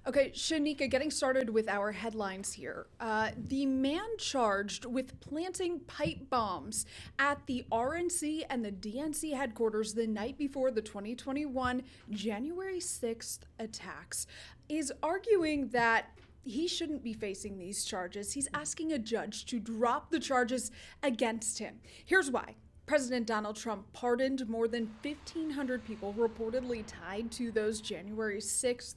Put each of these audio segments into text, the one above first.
Okay, Shanika, getting started with our headlines here. The man charged with planting pipe bombs at the RNC and the DNC headquarters the night before the 2021 January 6th attacks is arguing that he shouldn't be facing these charges. He's asking a judge to drop the charges against him. Here's why. President Donald Trump pardoned more than 1,500 people reportedly tied to those January 6th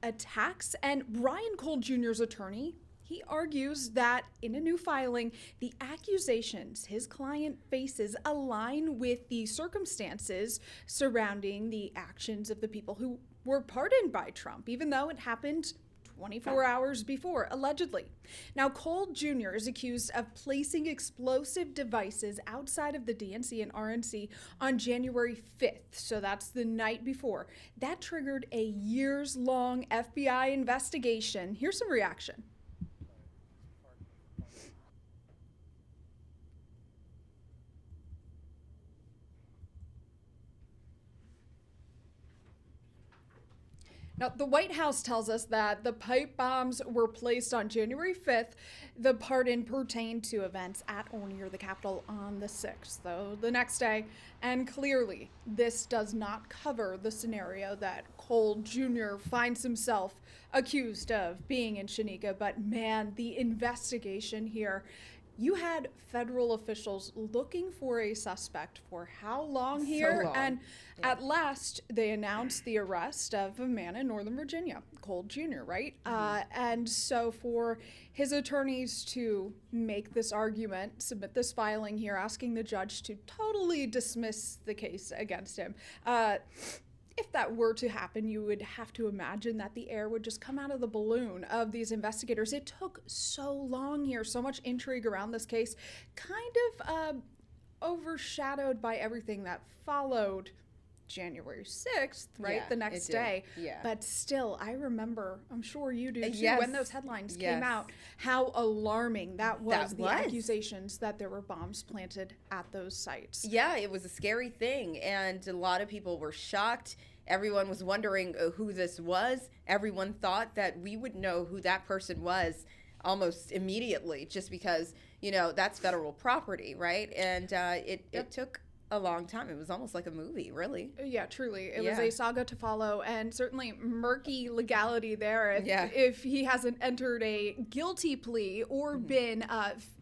attacks. And Brian Cole Jr.'s attorney, he argues that in a new filing, the accusations his client faces align with the circumstances surrounding the actions of the people who were pardoned by Trump, even though it happened 24 hours before, allegedly. Now, Cole Jr. is accused of placing explosive devices outside of the DNC and RNC on January 5th, so that's the night before. That triggered a years-long FBI investigation. Here's some reaction. Now, the White House tells us that the pipe bombs were placed on January 5th. The pardon pertained to events at or near the Capitol on the 6th, though, the next day. And clearly, this does not cover the scenario that Cole Jr. finds himself accused of being in, Shanika. But man, the investigation here. You had federal officials looking for a suspect for how long here? So long. And at last, they announced the arrest of a man in Northern Virginia, Cole Jr., right? And so for his attorneys to make this argument, submit this filing here, asking the judge to totally dismiss the case against him, if that were to happen, you would have to imagine that the air would just come out of the balloon of these investigators. It took so long here, so much intrigue around this case, kind of overshadowed by everything that followed January 6th, right? Yeah, the next it did. day. Yeah. But still, I remember, I'm sure you do too, Yes. when those headlines Yes. came out, how alarming that was, the was. accusations that there were bombs planted at those sites. Yeah, it was a scary thing, and a lot of people were shocked. Everyone was wondering who this was. Everyone thought that we would know who that person was almost immediately, just because, you know, that's federal property, right? And it took a long time. It was almost like a movie, really. Yeah, truly. It was Yeah. a saga to follow, and certainly murky legality there Yeah. if he hasn't entered a guilty plea or been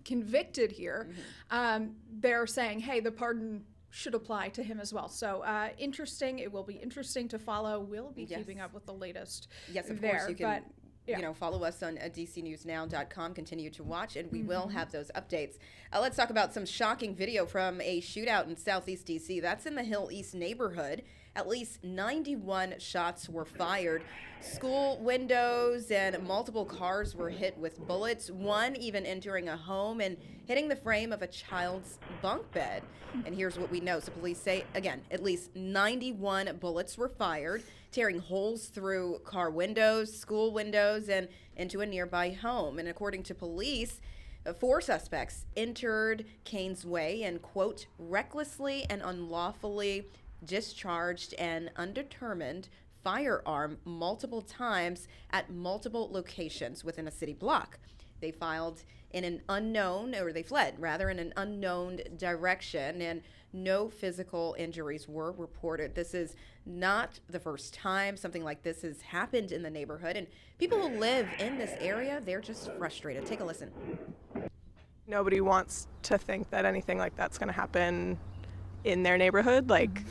convicted here. They're saying, hey, the pardon should apply to him as well. So interesting. It will be interesting to follow. We'll be Yes. keeping up with the latest Yes, of there. course. You can, But, yeah. you know, follow us on dcnewsnow.com. Continue to watch, and we will have those updates. Let's talk about some shocking video from a shootout in Southeast DC. That's in the Hill East neighborhood. At least 91 shots were fired. School windows and multiple cars were hit with bullets, one even entering a home and hitting the frame of a child's bunk bed. And here's what we know. So police say, again, at least 91 bullets were fired, tearing holes through car windows, school windows, and into a nearby home. And according to police, 4 suspects entered Kane's Way and, quote, recklessly and unlawfully discharged an undetermined firearm multiple times at multiple locations within a city block. They filed in an unknown, or they fled rather, in an unknown direction, and no physical injuries were reported. This is not the first time something like this has happened in the neighborhood, and people who live in this area, they're just frustrated. Take a listen. Nobody wants to think that anything like that's going to happen in their neighborhood. Like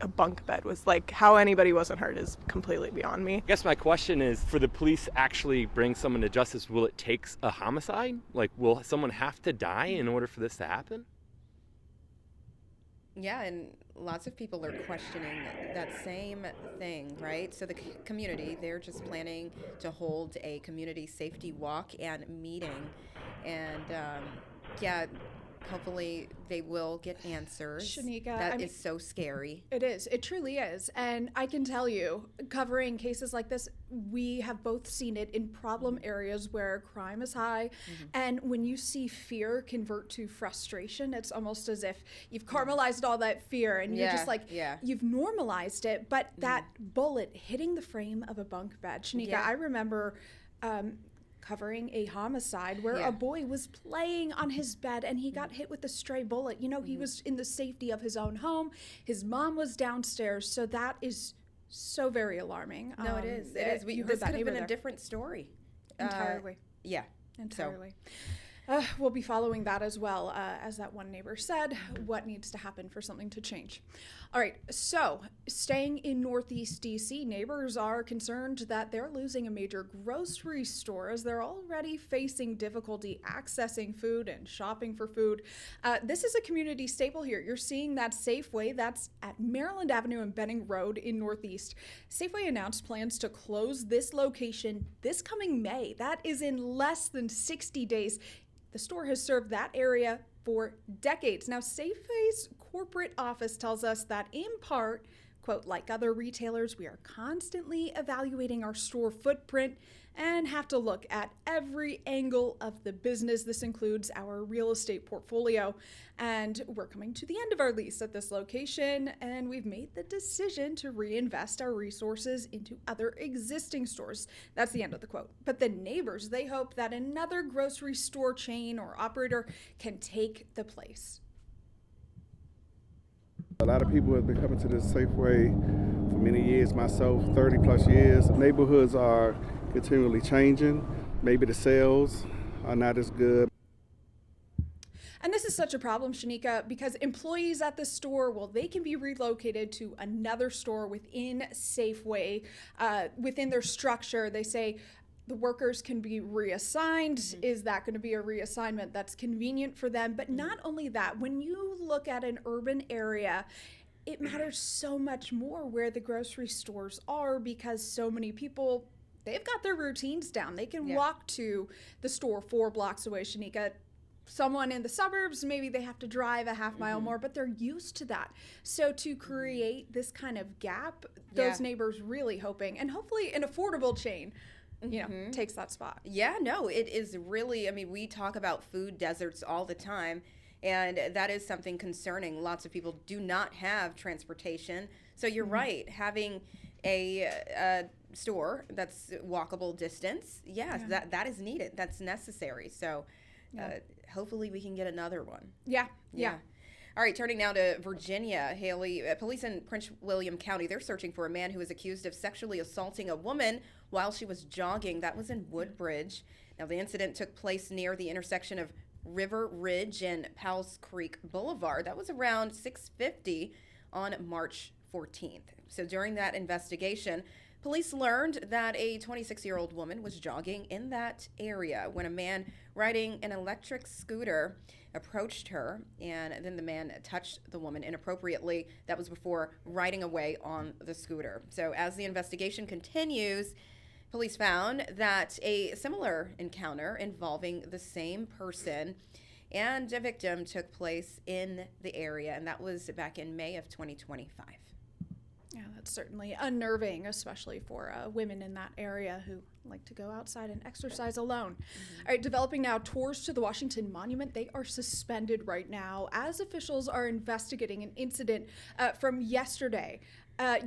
a bunk bed was, like, how anybody wasn't hurt is completely beyond me. I guess my question is, for the police actually bring someone to justice, will it take a homicide? Like, will someone have to die in order for this to happen? Yeah, and lots of people are questioning that same thing, right? So the community, they're just planning to hold a community safety walk and meeting. And yeah, hopefully they will get answers. Shanika, That is so scary. It is. It truly is. And I can tell you, covering cases like this, we have both seen it in problem areas where crime is high. And when you see fear convert to frustration, it's almost as if you've caramelized all that fear and you're just like, you've normalized it. But that bullet hitting the frame of a bunk bed, Shanika, I remember covering a homicide where a boy was playing on his bed and he got hit with a stray bullet. You know, he was in the safety of his own home. His mom was downstairs. So that is so very alarming. No, it is. It is. This could have been a different story. Entirely. Yeah. Entirely. We'll be following that as well. As that one neighbor said, what needs to happen for something to change. All right, so staying in Northeast DC, neighbors are concerned that they're losing a major grocery store as they're already facing difficulty accessing food and shopping for food. This is a community staple here. You're seeing that Safeway, that's at Maryland Avenue and Benning Road in Northeast. Safeway announced plans to close this location this coming May. That is in less than 60 days. The store has served that area for decades. Now, Safeway's corporate office tells us that in part, quote, like other retailers, we are constantly evaluating our store footprint and have to look at every angle of the business. This includes our real estate portfolio. And we're coming to the end of our lease at this location, and we've made the decision to reinvest our resources into other existing stores. That's the end of the quote. But the neighbors, they hope that another grocery store chain or operator can take the place. A lot of people have been coming to this Safeway for many years, myself 30 plus years. Neighborhoods are continually changing. Maybe the sales are not as good. And this is such a problem, Shanika, because employees at the store, well, they can be relocated to another store within Safeway, within their structure. They say the workers can be reassigned. Is that going to be a reassignment that's convenient for them? But not only that, when you look at an urban area, it matters so much more where the grocery stores are because so many people, they've got their routines down. They can walk to the store 4 blocks away, Shanika. Someone in the suburbs, maybe they have to drive a half mile more, but they're used to that. So to create this kind of gap, those neighbors really hoping, and hopefully an affordable chain, you know, takes that spot. Yeah, no, it is really, I mean, we talk about food deserts all the time, and that is something concerning. Lots of people do not have transportation. So you're right, having a store that's walkable distance, that is needed. That's necessary. So hopefully we can get another one. Yeah. All right, turning now to Virginia, Haley. Police in Prince William County, they're searching for a man who was accused of sexually assaulting a woman while she was jogging. That was in Woodbridge. Now, the incident took place near the intersection of River Ridge and Powell's Creek Boulevard. That was around 6:50 on March 14th. So during that investigation, police learned that a 26-year-old woman was jogging in that area when a man riding an electric scooter approached her, and then the man touched the woman inappropriately. That was before riding away on the scooter. So as the investigation continues, police found that a similar encounter involving the same person and a victim took place in the area, and that was back in May of 2025. Yeah, that's certainly unnerving, especially for women in that area who like to go outside and exercise alone. All right, developing now, tours to the Washington Monument, they are suspended right now as officials are investigating an incident from yesterday.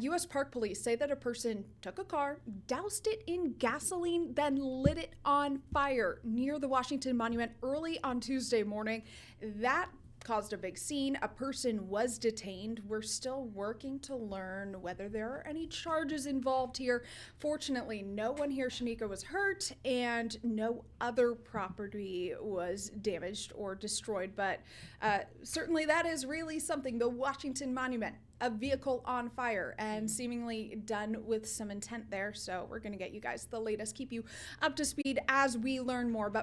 U.S. Park Police say that a person took a car, doused it in gasoline, then lit it on fire near the Washington Monument early on Tuesday morning. That caused a big scene. A person was detained. We're still working to learn whether there are any charges involved here. Fortunately, no one here, Shanika, was hurt and no other property was damaged or destroyed. But certainly that is really something. The Washington Monument, a vehicle on fire and seemingly done with some intent there. So we're going to get you guys the latest, keep you up to speed as we learn more. But